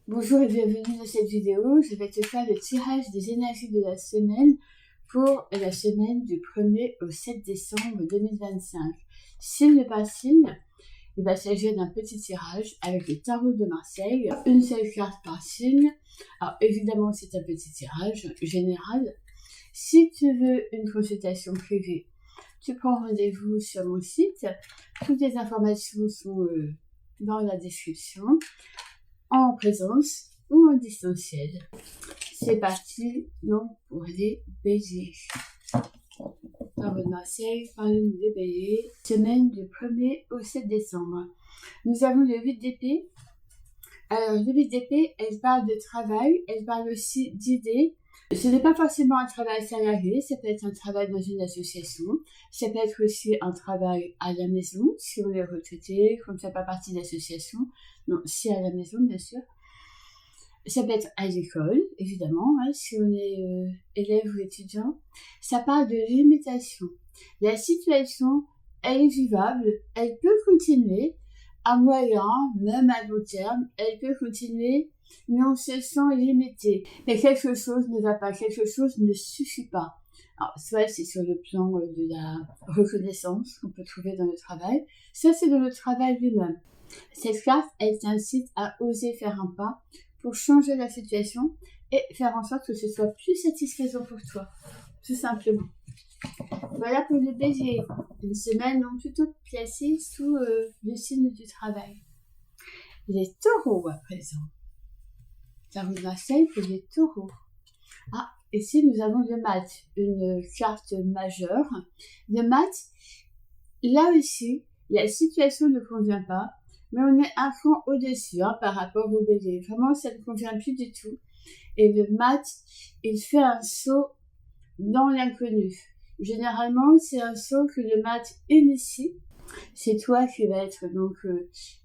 Bonjour et bienvenue dans cette vidéo. Je vais te faire le tirage des énergies de la semaine pour la semaine du 1er au 7 décembre 2025. Signe par signe, il va s'agir d'un petit tirage avec le tarot de Marseille, une seule carte par signe. Alors évidemment c'est un petit tirage général. Si tu veux une consultation privée, tu prends rendez-vous sur mon site. Toutes les informations sont dans la description, en présence ou en distanciel. C'est parti donc pour les béliers. Tarot de Marseille, parle-nous des béliers, semaine du 1er au 7 décembre. Nous avons le 8 d'épée. Alors, le 8 d'épée, elle parle de travail, elle parle aussi d'idées. Ce n'est pas forcément un travail salarié, ça peut être un travail dans une association, ça peut être aussi un travail à la maison, si on est retraité, qu'on ne fait pas partie d'association, non, si à la maison bien sûr. Ça peut être à l'école, évidemment, hein, si on est élève ou étudiant. Ça parle de limitation. La situation, elle est vivable, elle peut continuer, à moyen, même à long terme, elle peut continuer, mais on se sent limité. Mais quelque chose ne va pas, quelque chose ne suffit pas. Alors, soit c'est sur le plan de la reconnaissance qu'on peut trouver dans le travail, soit c'est dans le travail lui-même. Cette carte, elle t'incite à oser faire un pas pour changer la situation et faire en sorte que ce soit plus satisfaisant pour toi, tout simplement. Voilà pour le bélier, une semaine donc plutôt placée sous le signe du travail. Les taureaux à présent. Tarot de Marseille pour les taureaux. Ah, ici nous avons le mat, une carte majeure. Le mat, là aussi, la situation ne convient pas, mais on est un cran au-dessus par rapport au bélier. Vraiment, ça ne convient plus du tout. Et le mat, il fait un saut dans l'inconnu. Généralement, c'est un saut que le mat initie. C'est toi qui vas être donc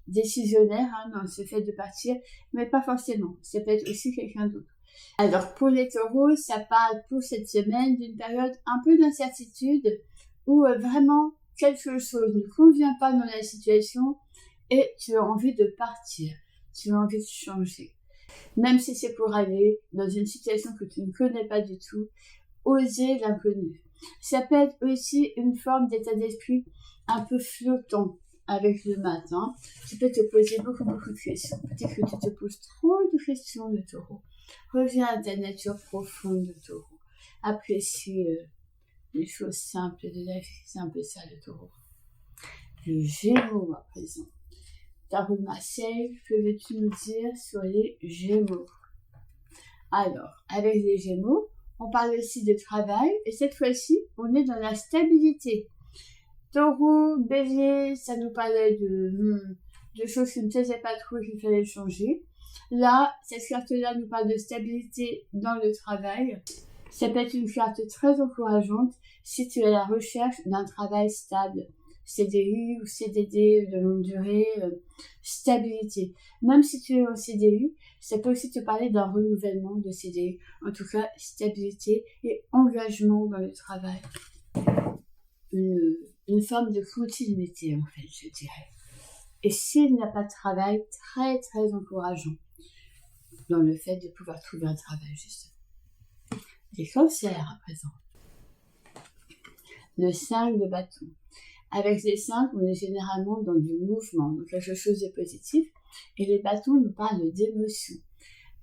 décisionnaire dans ce fait de partir, mais pas forcément. Ça peut être aussi quelqu'un d'autre. Alors, pour les taureaux, ça parle pour cette semaine d'une période un peu d'incertitude où vraiment quelque chose ne convient pas dans la situation et tu as envie de partir, tu as envie de changer. Même si c'est pour aller dans une situation que tu ne connais pas du tout, oser l'inconnu. Ça peut être aussi une forme d'état d'esprit un peu flottant avec le matin. Tu peux te poser beaucoup de questions. Peut-être que tu te poses trop de questions, le taureau. Reviens à ta nature profonde, le taureau. Apprécie les choses simples de la vie. C'est un peu ça, le taureau. Le Gémeaux à présent. Tarot de Marseille, que veux-tu nous dire sur les Gémeaux? Alors, avec les Gémeaux, on parle aussi de travail, et cette fois-ci, on est dans la stabilité. Taureau, Bélier, ça nous parlait de choses qui ne plaisaient pas trop et qu'il fallait changer. Là, cette carte-là nous parle de stabilité dans le travail. Ça peut être une carte très encourageante si tu es à la recherche d'un travail stable. CDI ou CDD de longue durée, stabilité. Même si tu es en CDI, ça peut aussi te parler d'un renouvellement de CDI. En tout cas, stabilité et engagement dans le travail. Une forme de continuité, en fait, je dirais. Et s'il n'y a pas de travail, très, très encourageant dans le fait de pouvoir trouver un travail, justement. Les cancers, à présent. Le 5 de bâton. Avec les 5, on est généralement dans du mouvement, donc quelque chose de positif. Et les bâtons nous parlent d'émotion.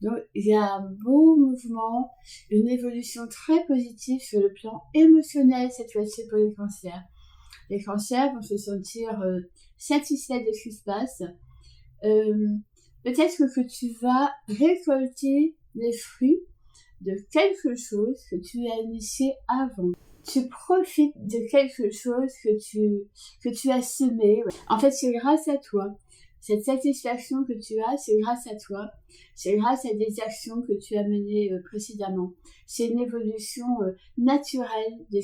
Donc, il y a un beau mouvement, une évolution très positive sur le plan émotionnel, cette fois-ci pour les cancers. Les cancers vont se sentir satisfaits de ce qui se passe. Peut-être que tu vas récolter les fruits de quelque chose que tu as initié avant. Tu profites de quelque chose que tu as semé. En fait, c'est grâce à toi. Cette satisfaction que tu as, c'est grâce à toi. C'est grâce à des actions que tu as menées précédemment. C'est une évolution naturelle de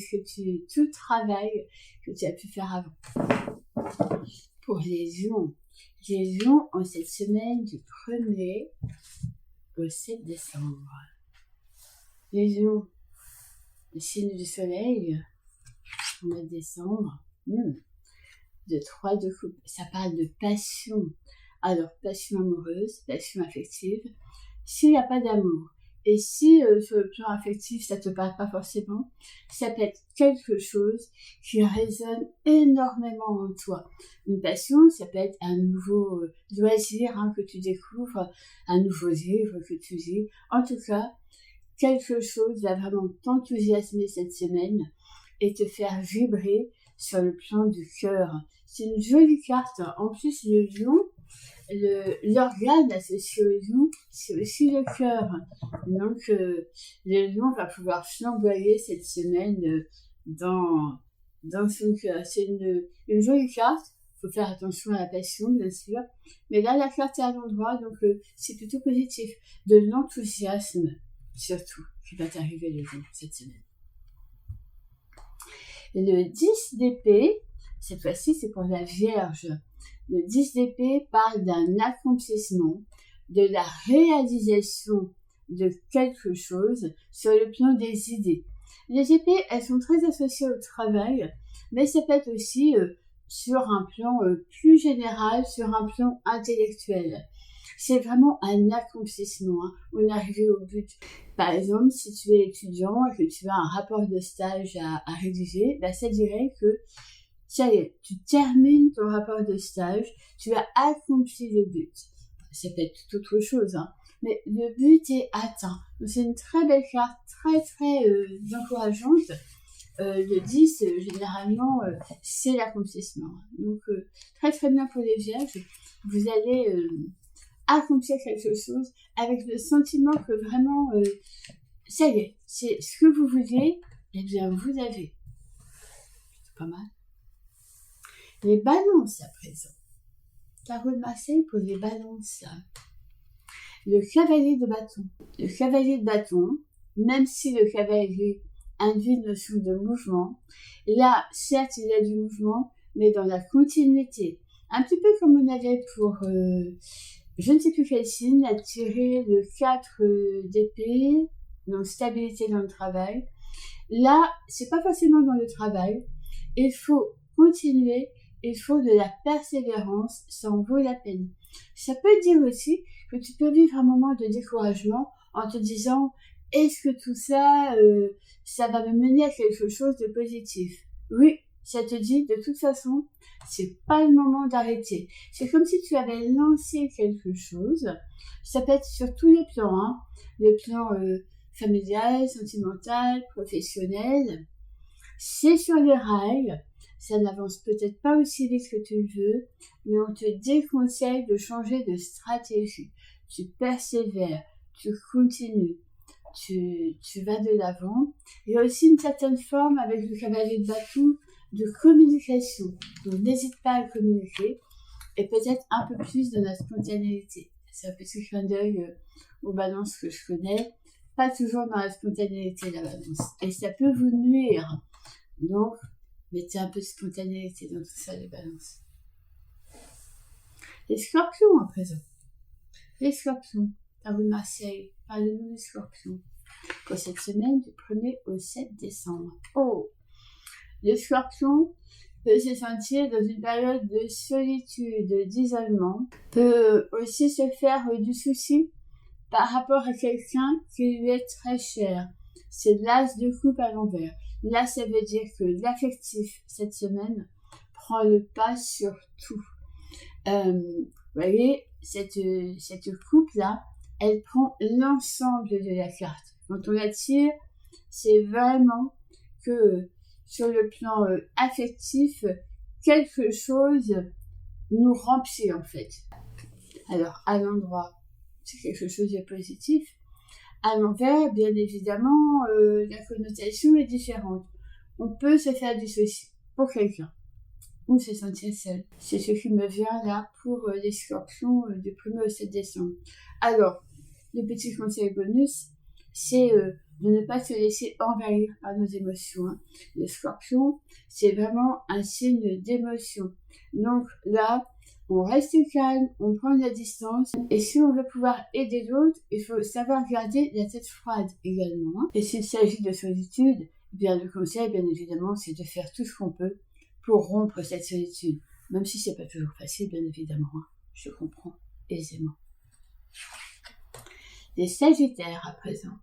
tout le travail que tu as pu faire avant. Pour les lions en cette semaine du 1er au 7 décembre. Les lions, le signe du soleil, au mois de décembre, de 3 de coupe, ça parle de passion. Alors, passion amoureuse, passion affective, s'il n'y a pas d'amour, et si sur le plan affectif ça te parle pas forcément, ça peut être quelque chose qui résonne énormément en toi. Une passion, ça peut être un nouveau loisir que tu découvres, un nouveau livre que tu lis. En tout cas, quelque chose va vraiment t'enthousiasmer cette semaine et te faire vibrer sur le plan du cœur. C'est une jolie carte. En plus, le lion, l'organe associé au lion, c'est aussi le cœur. Donc, le lion va pouvoir flamboyer cette semaine dans son cœur. C'est une jolie carte. Il faut faire attention à la passion, bien sûr. Mais là, la carte est à l'endroit, donc c'est plutôt positif. De l'enthousiasme, surtout, qui va t'arriver le lion cette semaine. Le 10 d'épée, cette fois-ci, c'est pour la Vierge. Le 10 d'épée parle d'un accomplissement, de la réalisation de quelque chose sur le plan des idées. Les épées, elles sont très associées au travail, mais ça peut être aussi sur un plan plus général, sur un plan intellectuel. C'est vraiment un accomplissement. On est arrivé au but. Par exemple, si tu es étudiant et que tu as un rapport de stage à rédiger, ça dirait que ça y est, tu termines ton rapport de stage, tu as accompli le but. Ça peut être tout autre chose, mais le but est atteint. Donc c'est une très belle carte, très très encourageante. Le 10, généralement, c'est l'accomplissement. Donc très très bien pour les Vierges. Vous allez accomplir quelque chose avec le sentiment que vraiment, ça y est, c'est ce que vous vouliez, et bien vous avez. C'est pas mal. Les balances à présent. Tarot de Marseille pour les balances. Le cavalier de bâton. Le cavalier de bâton, même si le cavalier induit une notion de mouvement, là, certes, il y a du mouvement, mais dans la continuité. Un petit peu comme on avait pour, je ne sais plus quel signe, a tiré le 4 d'épée, donc stabilité dans le travail. Là, c'est pas forcément dans le travail. Il faut continuer. Il faut de la persévérance, ça en vaut la peine. Ça peut dire aussi que tu peux vivre un moment de découragement en te disant « Est-ce que tout ça, ça va me mener à quelque chose de positif ?» Oui, ça te dit de toute façon, c'est pas le moment d'arrêter. C'est comme si tu avais lancé quelque chose. Ça peut être sur tous les plans, le plan familial, sentimental, professionnel. C'est sur les rails. Ça n'avance peut-être pas aussi vite que tu le veux, mais on te déconseille de changer de stratégie. Tu persévères, tu continues, tu vas de l'avant. Il y a aussi une certaine forme avec le cavalier de bâton de communication. Donc n'hésite pas à communiquer et peut-être un peu plus de la spontanéité. C'est un petit clin d'œil aux balances que je connais. Pas toujours dans la spontanéité, la balance. Et ça peut vous nuire. Donc, mettez un peu de spontanéité dans tout ça, les balances. Les scorpions à présent. Les scorpions, Tarot de Marseille, parlez-nous des scorpions. Pour cette semaine du 1er au 7 décembre. Oh, le scorpion peut se sentir dans une période de solitude, d'isolement, peut aussi se faire du souci par rapport à quelqu'un qui lui est très cher. C'est l'as de coupe à l'envers. Là, ça veut dire que l'affectif, cette semaine, prend le pas sur tout. Vous voyez, cette coupe-là, elle prend l'ensemble de la carte. Quand on la tire, c'est vraiment que sur le plan affectif, quelque chose nous remplit en fait. Alors, à l'endroit, c'est quelque chose de positif. À l'envers, bien évidemment, la connotation est différente. On peut se faire du souci pour quelqu'un ou se sentir seul. C'est ce qui me vient là pour les scorpions du 1er au 7 décembre. Alors, le petit conseil bonus, c'est de ne pas se laisser envahir par nos émotions. Le scorpion, c'est vraiment un signe d'émotion. Donc là, on reste calme, on prend de la distance, et si on veut pouvoir aider l'autre, il faut savoir garder la tête froide également. Et s'il s'agit de solitude, bien le conseil, bien évidemment, c'est de faire tout ce qu'on peut pour rompre cette solitude, même si c'est pas toujours facile, bien évidemment. je comprends aisément. Les Sagittaires à présent.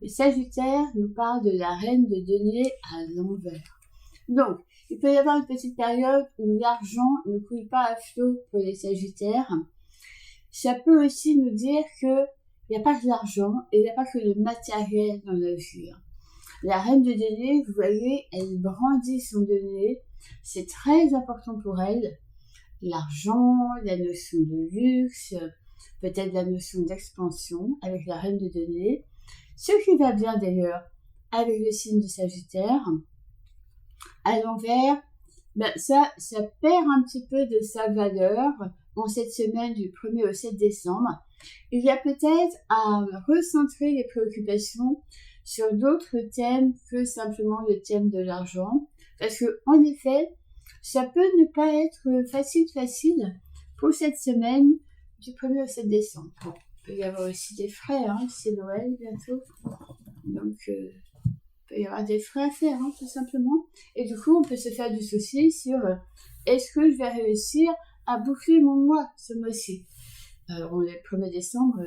Les Sagittaires nous parlent de la reine de denier à l'envers. Donc, il peut y avoir une petite période où l'argent ne coule pas à flot pour les Sagittaires. Ça peut aussi nous dire qu'il n'y a pas que l'argent et il n'y a pas que le matériel dans la vie. La reine de denier, vous voyez, elle brandit son denier. C'est très important pour elle. L'argent, la notion de luxe, peut-être la notion d'expansion avec la reine de denier. Ce qui va bien d'ailleurs avec le signe du Sagittaire. À l'envers, ça perd un petit peu de sa valeur en cette semaine du 1er au 7 décembre. Il y a peut-être à recentrer les préoccupations sur d'autres thèmes que simplement le thème de l'argent. Parce que, en effet, ça peut ne pas être facile pour cette semaine du 1er au 7 décembre. Bon, il peut y avoir aussi des frais, c'est Noël bientôt. Donc, il peut y avoir des frais à faire, tout simplement. Et du coup, on peut se faire du souci sur est-ce que je vais réussir à boucler mon mois ce mois-ci. Alors, le 1er décembre,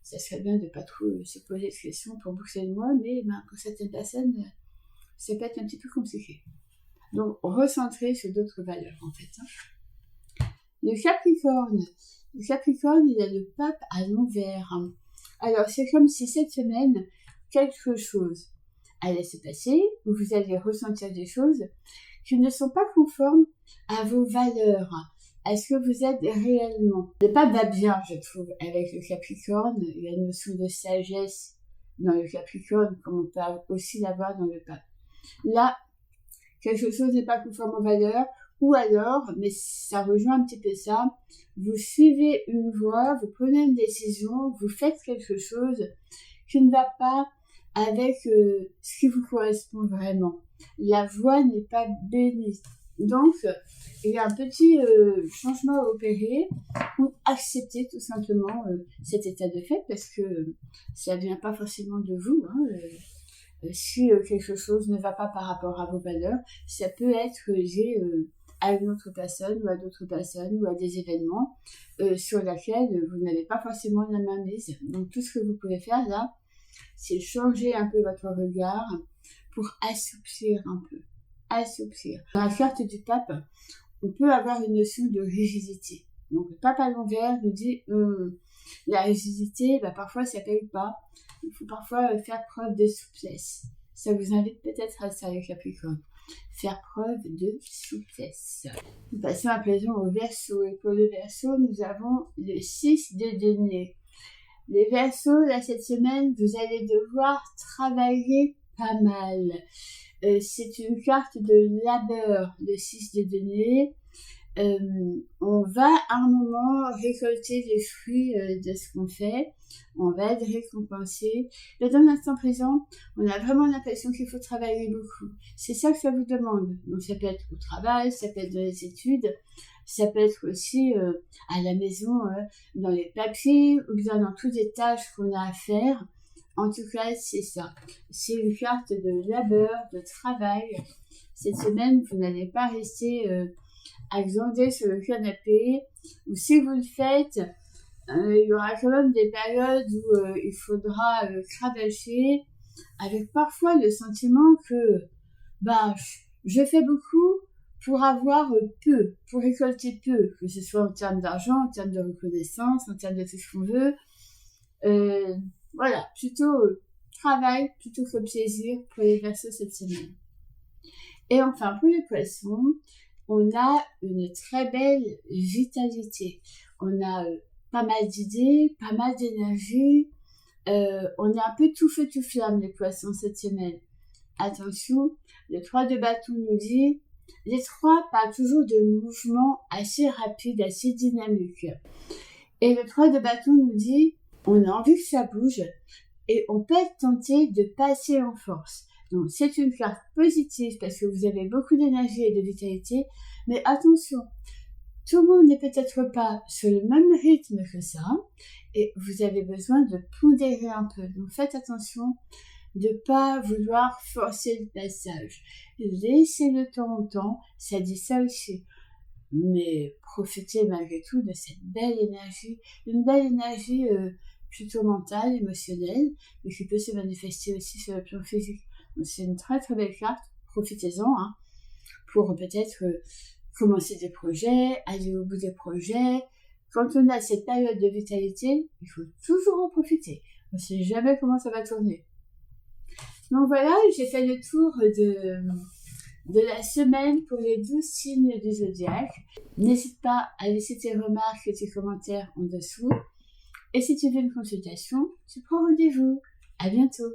ça serait bien de ne pas trop se poser de questions pour boucler le mois, mais pour certaines personnes, ça peut être un petit peu compliqué. Donc, recentrer sur d'autres valeurs, en fait. Le Capricorne. Le Capricorne, il a le pape à l'envers. Alors, c'est comme si cette semaine, quelque chose allait se passer, où vous allez ressentir des choses qui ne sont pas conformes à vos valeurs, à ce que vous êtes réellement. Le pape va bien, je trouve, avec le Capricorne. Il y a une notion de sagesse dans le Capricorne, comme on peut aussi l'avoir dans le pape. Là, quelque chose n'est pas conforme aux valeurs, ou alors, mais ça rejoint un petit peu ça, vous suivez une voie, vous prenez une décision, vous faites quelque chose qui ne va pas avec ce qui vous correspond vraiment. La voie n'est pas bénie. Donc, il y a un petit changement à opérer ou accepter tout simplement cet état de fait parce que ça ne vient pas forcément de vous. Si quelque chose ne va pas par rapport à vos valeurs, ça peut être lié à une autre personne ou à d'autres personnes ou à des événements sur lesquels vous n'avez pas forcément la main mise. Donc tout ce que vous pouvez faire là, c'est changer un peu votre regard pour assouplir un peu. Assouplir. Dans la carte du pape, on peut avoir une notion de rigidité. Donc le pape à l'envers nous dit la rigidité, parfois ça ne paye pas. Il faut parfois faire preuve de souplesse. Ça vous invite peut-être à ça, les Capricornes. Faire preuve de souplesse. Nous passons à présent au Verseau. Et pour le Verseau, nous avons le 6 de denier. Les Verseaux, là, cette semaine, vous allez devoir travailler pas mal. C'est une carte de labeur, le 6 de denier. On va à un moment récolter les fruits de ce qu'on fait, on va être récompensé. Mais dans l'instant présent, on a vraiment l'impression qu'il faut travailler beaucoup. C'est ça que ça vous demande. Donc ça peut être au travail, ça peut être dans les études, ça peut être aussi à la maison, dans les papiers, ou bien dans toutes les tâches qu'on a à faire. En tout cas, c'est ça. C'est une carte de labeur, de travail. Cette semaine, vous n'allez pas rester à glander sur le canapé, ou si vous le faites, il y aura quand même des périodes où il faudra cravacher, avec parfois le sentiment que je fais beaucoup pour avoir peu, pour récolter peu, que ce soit en termes d'argent, en termes de reconnaissance, en termes de tout ce qu'on veut. Voilà, plutôt travail plutôt que plaisir pour les Verseaux cette semaine. Et enfin, pour les Poissons, on a une très belle vitalité. On a pas mal d'idées, pas mal d'énergie. On est un peu tout feu tout flamme, les Poissons, cette semaine. Attention, le 3 de bâton nous dit, les 3 parlent toujours de mouvements assez rapides, assez dynamiques. Et le 3 de bâton nous dit, on a envie que ça bouge et on peut être tenté de passer en force. Donc, c'est une carte positive parce que vous avez beaucoup d'énergie et de vitalité. Mais attention, tout le monde n'est peut-être pas sur le même rythme que ça. Et vous avez besoin de pondérer un peu. Donc, faites attention de ne pas vouloir forcer le passage. Laissez le temps au temps. Ça dit ça aussi. mais profitez malgré tout de cette belle énergie, une belle énergie plutôt mentale, émotionnelle, mais qui peut se manifester aussi sur le plan physique. Donc c'est une très très belle carte, profitez-en, hein, pour peut-être commencer des projets, aller au bout des projets. Quand on a cette période de vitalité, il faut toujours en profiter. On ne sait jamais comment ça va tourner. Donc voilà, j'ai fait le tour de la semaine pour les 12 signes du zodiaque. N'hésite pas à laisser tes remarques et tes commentaires en dessous. Et si tu veux une consultation, tu prends rendez-vous. À bientôt.